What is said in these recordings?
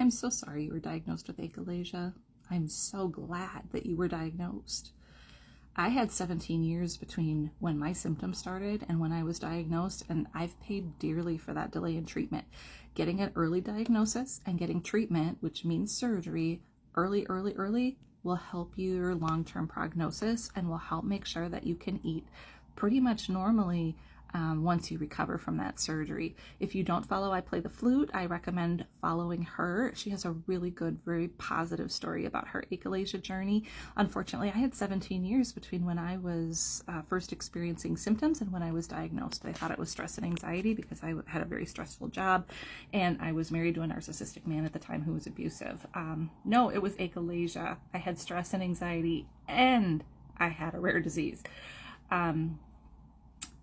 I'm so sorry you were diagnosed with achalasia. I'm so glad that you were diagnosed. I had 17 years between when my symptoms started and when I was diagnosed, and I've paid dearly for that delay in treatment. Getting an early diagnosis and getting treatment, which means surgery, early will help your long-term prognosis and will help make sure that you can eat pretty much normally once you recover from that surgery. If you don't follow I Play the Flute, I recommend following her. She has a really good, very positive story about her achalasia journey. Unfortunately, I had 17 years between when I was first experiencing symptoms and when I was diagnosed. I thought it was stress and anxiety because I had a very stressful job and I was married to a narcissistic man at the time who was abusive. No, it was achalasia. I had stress and anxiety and I had a rare disease.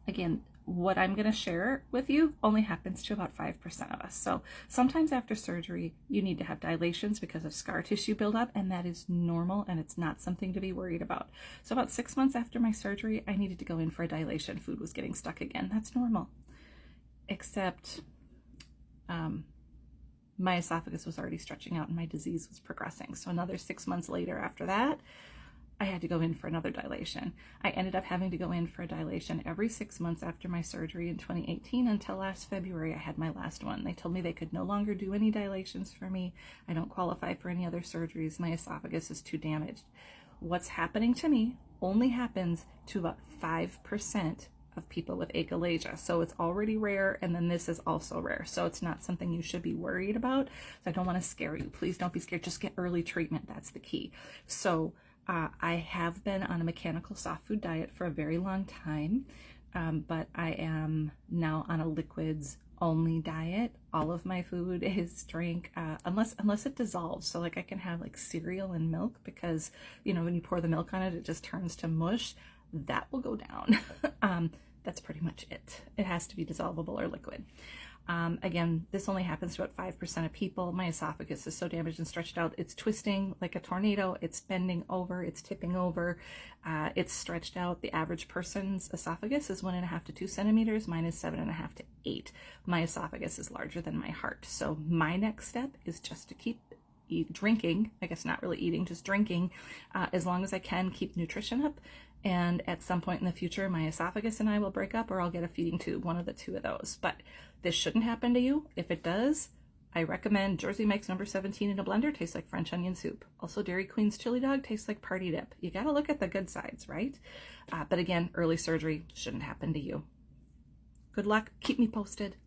Again, what I'm going to share with you only happens to about 5% of us. So sometimes after surgery, you need to have dilations because of scar tissue buildup, and that is normal and it's not something to be worried about. So about 6 months after my surgery, I needed to go in for a dilation. Food was getting stuck again. That's normal. Except my esophagus was already stretching out and my disease was progressing. So another 6 months later after that, I had to go in for another dilation. I ended up having to go in for a dilation every 6 months after my surgery in 2018 until last February. I had my last one. They told me they could no longer do any dilations for me. I don't qualify for any other surgeries. My esophagus is too damaged. What's happening to me only happens to about 5% of people with achalasia. So it's already rare, and then this is also rare. So it's not something you should be worried about. So I don't want to scare you. Please don't be scared. Just get early treatment. That's the key. So I have been on a mechanical soft food diet for a very long time, but I am now on a liquids only diet. All of my food is drink, unless it dissolves. So like I can have like cereal and milk because, you know, when you pour the milk on it, it just turns to mush. That will go down. That's pretty much it. It has to be dissolvable or liquid. Again, this only happens to about 5% of people. My esophagus is so damaged and stretched out. It's twisting like a tornado. It's bending over. It's tipping over. It's stretched out. The average person's esophagus is 1.5 to 2 centimeters. Mine is 7.5 to 8. My esophagus is larger than my heart. So my next step is just to keep drinking, I guess not really eating, just drinking, as long as I can, keep nutrition up. And at some point in the future, my esophagus and I will break up, or I'll get a feeding tube, one of the two of those. But this shouldn't happen to you. If it does, I recommend Jersey Mike's number 17 in a blender. Tastes like French onion soup. Also, Dairy Queen's chili dog tastes like party dip. You got to look at the good sides, right? But again, early surgery shouldn't happen to you. Good luck. Keep me posted.